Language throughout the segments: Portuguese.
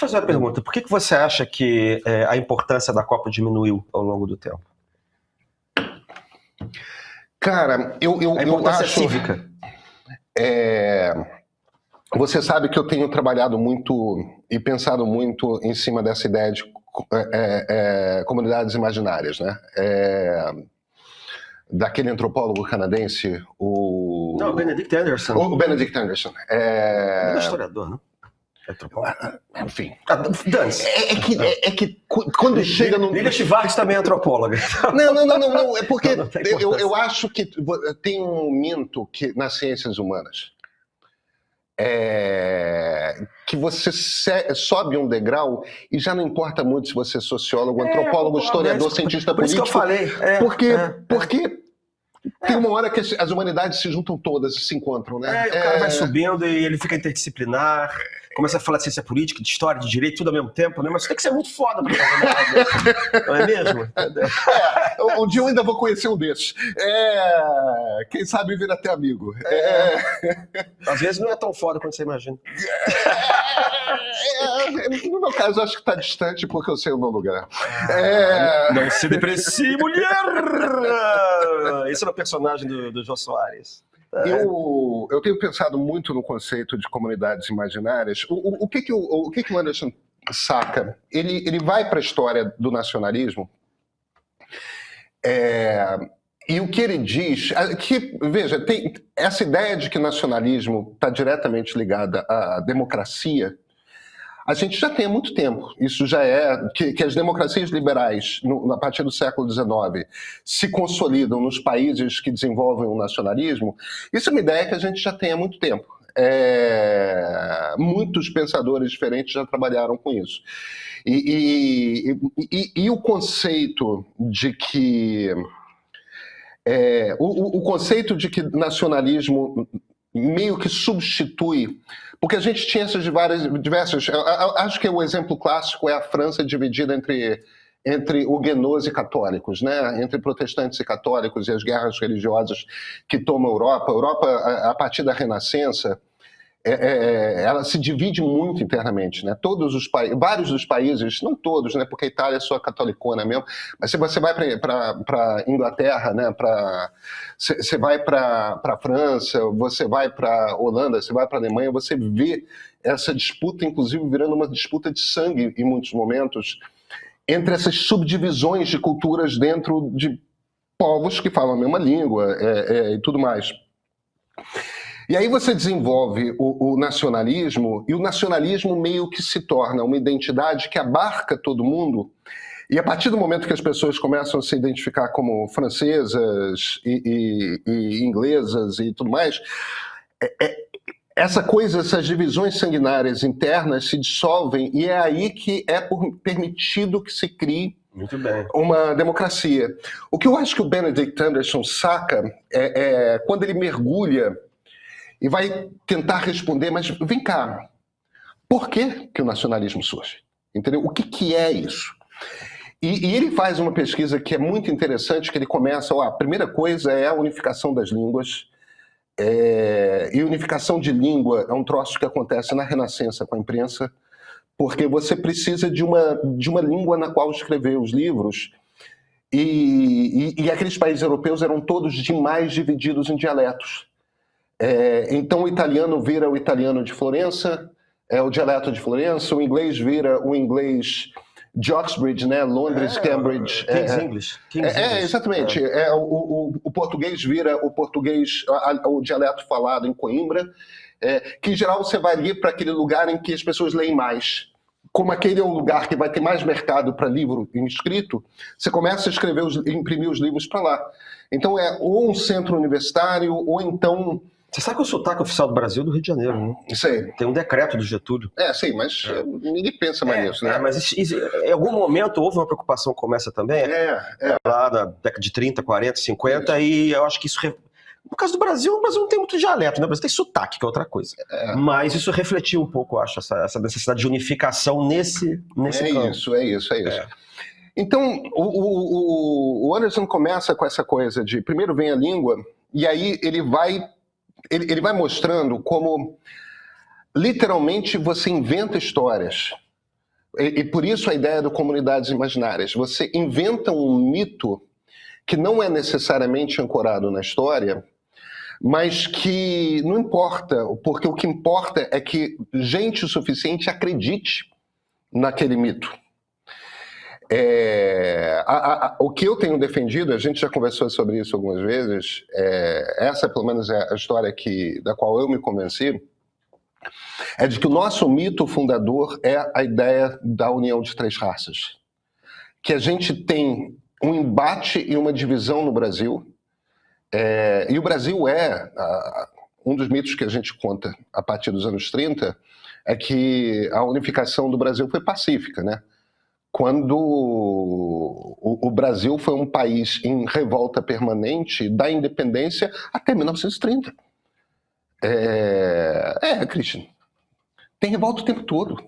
fazer uma pergunta. Por que você acha que a importância da Copa diminuiu ao longo do tempo? Cara, a importância cívica. Você sabe que eu tenho trabalhado muito e pensado muito em cima dessa ideia de comunidades imaginárias, né? Daquele antropólogo canadense, o Benedict Anderson. O Benedict Anderson. Não é historiador, não? Enfim. Dance. É que quando chega no... Lilia Schwartz também é antropóloga. Não. É porque eu acho que tem um mito nas ciências humanas. Que você sobe um degrau e já não importa muito se você é sociólogo, antropólogo, historiador, cientista político. Por isso que eu falei. Porque tem uma hora que as humanidades se juntam todas e se encontram, né? O cara vai subindo e ele fica interdisciplinar, começa a falar de ciência política, de história, de direito, tudo ao mesmo tempo, né? Mas tem que ser muito foda pra fazer nada. Não é mesmo? Um dia eu ainda vou conhecer um desses. Quem sabe vir até amigo. Às vezes não é tão foda quanto você imagina. No meu caso, acho que está distante porque eu sei o meu lugar. Não se deprecie, mulher! Esse era o personagem do Jô Soares. Eu tenho pensado muito no conceito de comunidades imaginárias. O que o Anderson saca? Ele vai para a história do nacionalismo e o que ele diz... veja, tem essa ideia de que nacionalismo está diretamente ligada à democracia. A gente já tem há muito tempo. Isso já que as democracias liberais, a partir do século XIX, se consolidam nos países que desenvolvem o nacionalismo. Isso é uma ideia que a gente já tem há muito tempo. Muitos pensadores diferentes já trabalharam com isso. E o conceito de que... o conceito de que nacionalismo meio que substitui... Porque a gente tinha essas diversas... Acho que o exemplo clássico é a França dividida entre huguenots e católicos, né? Entre protestantes e católicos e as guerras religiosas que tomam a Europa. A Europa, a partir da Renascença, ela se divide muito internamente, né? Vários dos países, não todos, né? Porque a Itália é só catolicona mesmo, mas se você vai para Inglaterra, né? Você vai para a França, você vai para a Holanda, você vai para a Alemanha, você vê essa disputa, inclusive, virando uma disputa de sangue em muitos momentos, entre essas subdivisões de culturas dentro de povos que falam a mesma língua e tudo mais. E aí você desenvolve o nacionalismo, e o nacionalismo meio que se torna uma identidade que abarca todo mundo, e a partir do momento que as pessoas começam a se identificar como francesas e inglesas e tudo mais, essas divisões sanguinárias internas se dissolvem, e é aí que é permitido que se crie muito bem. Uma democracia. O que eu acho que o Benedict Anderson saca quando ele mergulha e vai tentar responder, mas vem cá, por que o nacionalismo surge? Entendeu? O que é isso? E ele faz uma pesquisa que é muito interessante, que ele começa, a primeira coisa é a unificação das línguas, e unificação de língua é um troço que acontece na Renascença com a imprensa, porque você precisa de uma língua na qual escrever os livros, e aqueles países europeus eram todos demais divididos em dialetos. Então o italiano vira o italiano de Florença, o dialeto de Florença, o inglês vira o inglês de Oxbridge, né? Londres, Cambridge. King's English. Exatamente. O português vira o português, o dialeto falado em Coimbra, que em geral você vai ali para aquele lugar em que as pessoas leem mais. Como aquele é um lugar que vai ter mais mercado para livro escrito, você começa a escrever, imprimir os livros para lá. Então ou um centro universitário, ou então... Você sabe que o sotaque oficial do Brasil é do Rio de Janeiro, né? Sei. Tem um decreto do Getúlio. Sei, mas ninguém pensa mais nisso, né? Mas em algum momento houve uma preocupação como essa também, lá da década de 30, 40, 50, e eu acho que isso... No caso do Brasil, o Brasil não tem muito dialeto, né? O Brasil tem sotaque, que é outra coisa. Mas isso refletiu um pouco, eu acho, essa necessidade de unificação nesse campo. É isso. Então, o Anderson começa com essa coisa de... Primeiro vem a língua, e aí ele vai mostrando como, literalmente, você inventa histórias E por isso a ideia de comunidades imaginárias. Você inventa um mito que não é necessariamente ancorado na história, mas que não importa, porque o que importa é que gente o suficiente acredite naquele mito. O que eu tenho defendido, a gente já conversou sobre isso algumas vezes, essa pelo menos é a história da qual eu me convenci, é de que o nosso mito fundador é a ideia da união de três raças. Que a gente tem um embate e uma divisão no Brasil, e o Brasil um dos mitos que a gente conta a partir dos anos 30 é que a unificação do Brasil foi pacífica, né? Quando o Brasil foi um país em revolta permanente da independência até 1930. Christian, tem revolta o tempo todo.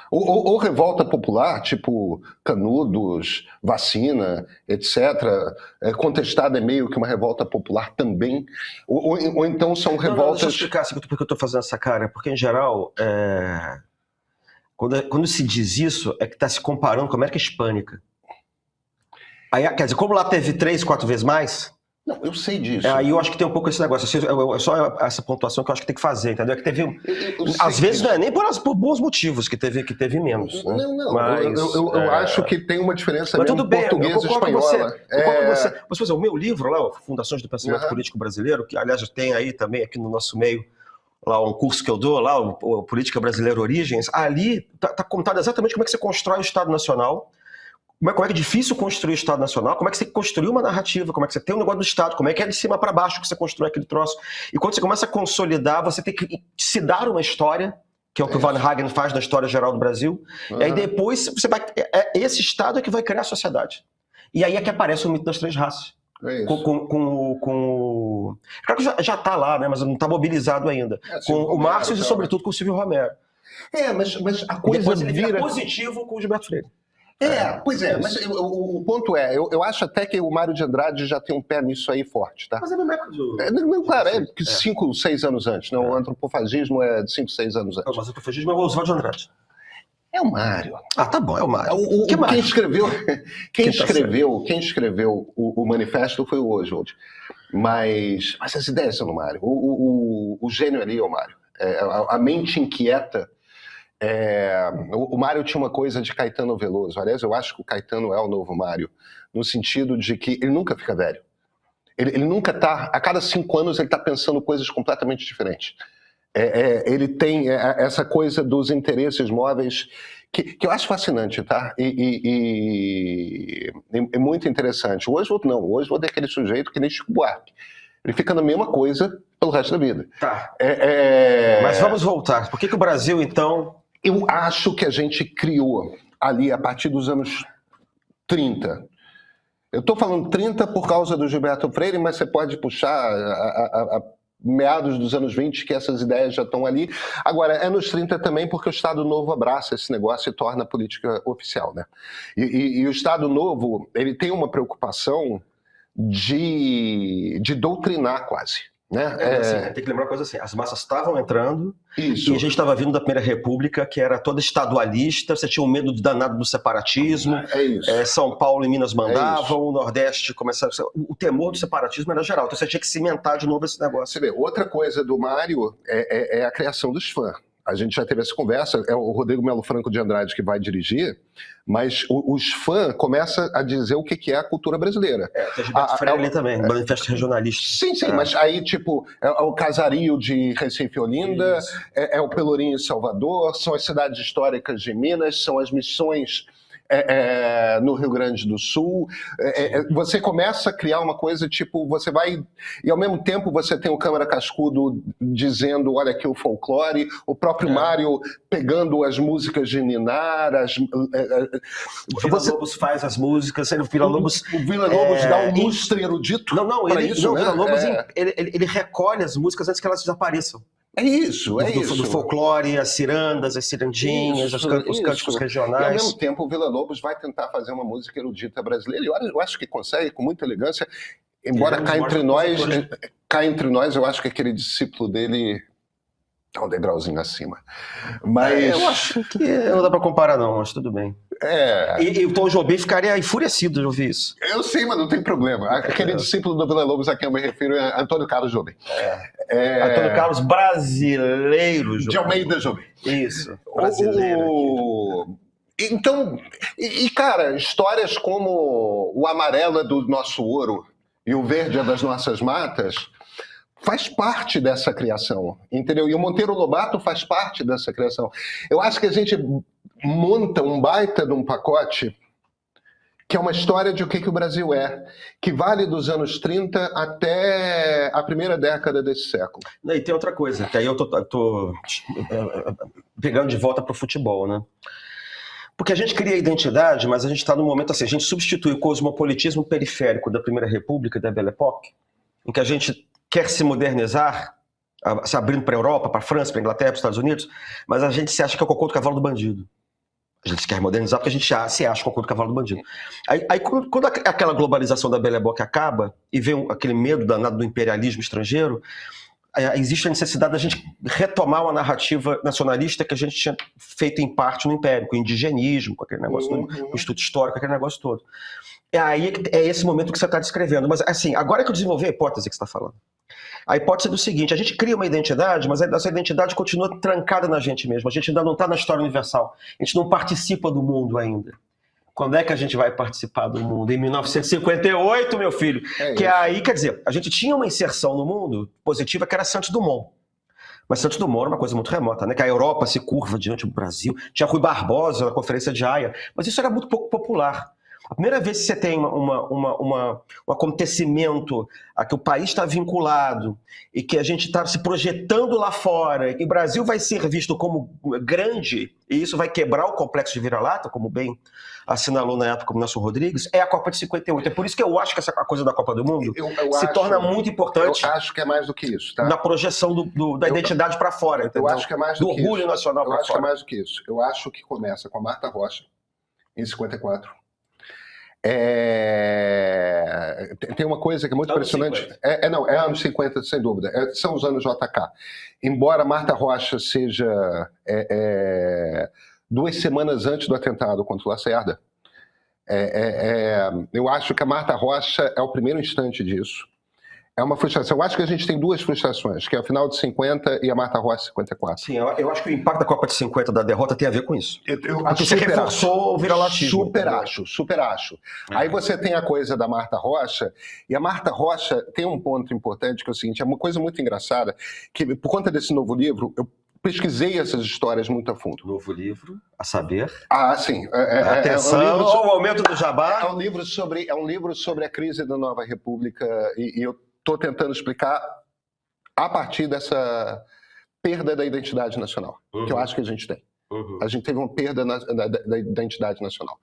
Ou revolta popular, tipo Canudos, vacina, etc. Contestada é meio que uma revolta popular também. Ou então são revoltas... Deixa eu explicar assim, porque eu estou fazendo essa cara. Porque, em geral, quando se diz isso, é que está se comparando com a América Hispânica. Aí, quer dizer, como lá teve 3, 4 vezes mais... Não, eu sei disso. Aí eu acho que tem um pouco esse negócio. É só essa pontuação que eu acho que tem que fazer, entendeu? Que teve, às vezes não é nem por bons motivos que teve menos. Né? Não. Mas, eu acho que tem uma diferença mesmo português e espanhola. Mas, o meu livro lá, Fundações do Pensamento Político Brasileiro, que aliás tem aí também aqui no nosso meio, lá um curso que eu dou, lá, o Política Brasileira Origens, ali tá contado exatamente como é que você constrói o Estado Nacional. Como é que é difícil construir o Estado Nacional, como é que você construiu uma narrativa, como é que você tem um negócio do Estado, como é que é de cima para baixo que você constrói aquele troço. E quando você começa a consolidar, você tem que se dar uma história, que é o que o Van Hagen faz na história geral do Brasil, e aí depois você vai... esse Estado é que vai criar a sociedade. E aí é que aparece o mito das três raças. Claro que já está lá, né, mas não está mobilizado ainda. Com o Márcio e, sobretudo, com o Silvio Romero. Mas a coisa depois ele vira positivo com o Gilberto Freire. Pois é, mas o ponto eu acho até que o Mário de Andrade já tem um pé nisso aí forte, tá? Mas é mesmo época do... Claro, é 5, 6 anos antes, né? O antropofagismo é de 5, 6 anos antes. Mas o antropofagismo é o Oswaldo de Andrade. É o Mário. Tá bom, é o Mário. Quem escreveu o manifesto foi o Oswald. Mas as ideias são do Mário. O gênio ali é o Mário. A mente inquieta. O Mário tinha uma coisa de Caetano Veloso. Aliás, eu acho que o Caetano é o novo Mário, no sentido de que ele nunca fica velho. Ele nunca está... A cada 5 anos ele está pensando coisas completamente diferentes. Ele tem essa coisa dos interesses móveis que eu acho fascinante, tá? E é muito interessante. O Oswald não. O Oswald é aquele sujeito que nem Chico Buarque. Ele fica na mesma coisa pelo resto da vida. Tá. Mas vamos voltar. Por que o Brasil, então... Eu acho que a gente criou ali, a partir dos anos 30. Eu estou falando 30 por causa do Gilberto Freire, mas você pode puxar a meados dos anos 20, que essas ideias já estão ali. Agora, é nos 30 também porque o Estado Novo abraça esse negócio e torna a política oficial, né? E o Estado Novo, ele tem uma preocupação de doutrinar quase. Né? Assim, tem que lembrar uma coisa assim, as massas estavam entrando. Isso. E a gente estava vindo da Primeira República, que era toda estadualista, você tinha um medo danado do separatismo. São Paulo e Minas mandavam, o Nordeste começava... O temor do separatismo era geral, então você tinha que cimentar de novo esse negócio. Você vê, outra coisa do Mário é a criação dos fãs. A gente já teve essa conversa, é o Rodrigo Melo Franco de Andrade que vai dirigir, mas os fãs começam a dizer o que é a cultura brasileira. Tem Gilberto Freire ali também, manifesto regionalista. Sim, mas aí, tipo, é o Casario de Recife e Olinda, é o Pelourinho em Salvador, são as cidades históricas de Minas, são as missões no Rio Grande do Sul. Você começa a criar uma coisa, tipo, você vai... E ao mesmo tempo você tem o Câmara Cascudo dizendo, olha aqui o folclore, o próprio Mário pegando as músicas de Ninar, o Villa-Lobos faz as músicas, o Villa-Lobos dá um lustre erudito para isso, né? O Villa-Lobos ele recolhe as músicas antes que elas desapareçam. É isso. Do folclore, as cirandas, as cirandinhas, os cânticos regionais. E ao mesmo tempo o Villa-Lobos vai tentar fazer uma música erudita brasileira, e eu acho que consegue com muita elegância, embora cá entre nós eu acho que aquele discípulo dele Tá um degrauzinho acima. Mas... eu acho que não dá pra comparar não, mas tudo bem. E o Tom Jobim ficaria enfurecido de ouvir isso. Eu sei, mas não tem problema. Aquele discípulo do Villa-Lobos a quem eu me refiro é Antônio Carlos Jobim. Antônio Carlos brasileiro Jobim. De Almeida Jobim. Isso, brasileiro. Então, cara, histórias como o amarelo é do nosso ouro e o verde é das nossas matas faz parte dessa criação, entendeu? E o Monteiro Lobato faz parte dessa criação. Eu acho que a gente monta um baita de um pacote que é uma história de o que o Brasil é, que vale dos anos 30 até a primeira década desse século. E tem outra coisa, que aí eu tô pegando de volta para o futebol, né? Porque a gente cria identidade, mas a gente está num momento assim, a gente substitui o cosmopolitismo periférico da Primeira República, da Belle Époque, em que a gente quer se modernizar, se abrindo para a Europa, para a França, para a Inglaterra, para os Estados Unidos, mas a gente se acha que é o cocô do cavalo do bandido. A gente se quer modernizar porque a gente se acha o cocô do cavalo do bandido. Aí quando aquela globalização da Belle Époque acaba e vem aquele medo danado do imperialismo estrangeiro, existe a necessidade da gente retomar uma narrativa nacionalista que a gente tinha feito em parte no Império, com o indigenismo, com aquele negócio, com o Instituto Histórico, aquele negócio todo. Aí é esse momento que você está descrevendo. Mas assim, agora que eu desenvolvi a hipótese que você está falando. A hipótese é do seguinte, a gente cria uma identidade, mas essa identidade continua trancada na gente mesmo. A gente ainda não está na história universal. A gente não participa do mundo ainda. Quando é que a gente vai participar do mundo? Em 1958, meu filho. Que aí, quer dizer, a gente tinha uma inserção no mundo positiva que era Santos Dumont. Mas Santos Dumont era uma coisa muito remota, né? Que a Europa se curva diante do Brasil. Tinha Rui Barbosa na Conferência de Haia. Mas isso era muito pouco popular. A primeira vez que você tem um acontecimento a que o país está vinculado e que a gente está se projetando lá fora, e o Brasil vai ser visto como grande, e isso vai quebrar o complexo de vira-lata, como bem assinalou na época o Nelson Rodrigues, é a Copa de 58. É por isso que eu acho que essa coisa da Copa do Mundo se torna muito importante. Eu acho que é mais do que isso, tá? Na projeção da identidade para fora, entendeu? Eu acho que é mais do que isso. Do orgulho nacional para fora. Eu acho que é mais do que isso. Eu acho que começa com a Marta Rocha, em 54. Tem uma coisa que é muito impressionante. É anos 50, sem dúvida. São os anos JK. Embora Marta Rocha seja 2 semanas antes do atentado contra o Lacerda, eu acho que a Marta Rocha é o primeiro instante disso. É uma frustração. Eu acho que a gente tem 2 frustrações, que é o final de 50 e a Marta Rocha 54. Sim, eu acho que o impacto da Copa de 50 da derrota tem a ver com isso. Porque você reforçou o viralatismo. Super acho. Aí você tem a coisa da Marta Rocha, e a Marta Rocha tem um ponto importante, que é o seguinte, é uma coisa muito engraçada, que por conta desse novo livro, eu pesquisei essas histórias muito a fundo. Novo livro, a saber? Sim. Atenção, o aumento do jabá. É um livro sobre a crise da Nova República, e eu estou tentando explicar a partir dessa perda da identidade nacional, que eu acho que a gente tem. A gente teve uma perda da identidade nacional.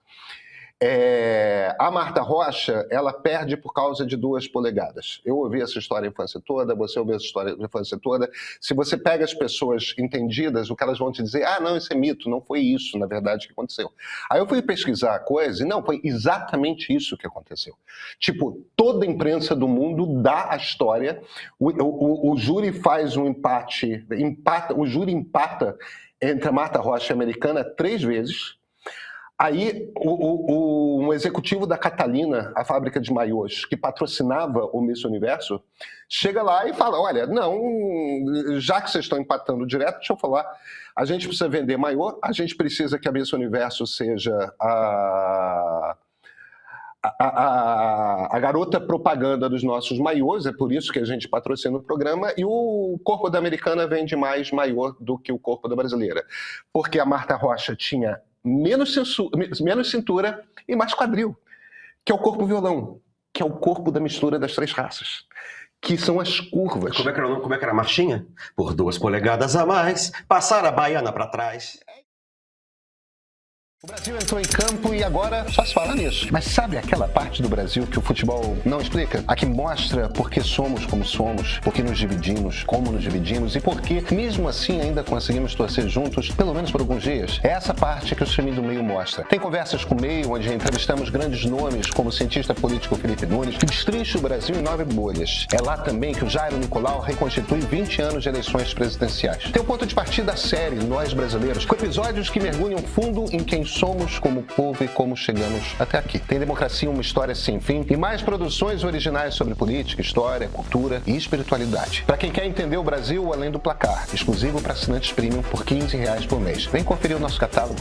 A Marta Rocha, ela perde por causa de 2 polegadas. Eu ouvi essa história a infância toda, você ouviu essa história a infância toda. Se você pega as pessoas entendidas, o que elas vão te dizer, não, isso é mito, não foi isso, na verdade, que aconteceu. Aí eu fui pesquisar a coisa e não, foi exatamente isso que aconteceu. Tipo, toda a imprensa do mundo dá a história, o júri faz um empate, o júri empata entre a Marta Rocha e a Americana 3 vezes. Aí, um executivo da Catalina, a fábrica de maiôs, que patrocinava o Miss Universo, chega lá e fala, olha, não, já que vocês estão empatando direto, deixa eu falar, a gente precisa vender maiô, a gente precisa que a Miss Universo seja a garota propaganda dos nossos maiôs, é por isso que a gente patrocina o programa, e o corpo da americana vende mais maiô do que o corpo da brasileira. Porque a Marta Rocha tinha menos cintura e mais quadril, que é o corpo violão, que é o corpo da mistura das 3 raças, que são as curvas. Como é que era a marchinha? Por 2 polegadas a mais, passar a baiana para trás. O Brasil entrou em campo e agora só se fala nisso. Mas sabe aquela parte do Brasil que o futebol não explica? A que mostra por que somos como somos, por que nos dividimos, como nos dividimos e por que, mesmo assim, ainda conseguimos torcer juntos, pelo menos por alguns dias. É essa parte que o Streaming do Meio mostra. Tem conversas com o Meio, onde entrevistamos grandes nomes, como o cientista político Felipe Nunes, que destrincha o Brasil em 9 bolhas. É lá também que o Jairo Nicolau reconstitui 20 anos de eleições presidenciais. Tem o ponto de partida da série Nós Brasileiros, com episódios que mergulham fundo em quem somos como povo e como chegamos até aqui. Tem Democracia, uma história sem fim e mais produções originais sobre política, história, cultura e espiritualidade. Para quem quer entender o Brasil além do placar, exclusivo para assinantes premium por R$15 por mês. Vem conferir o nosso catálogo.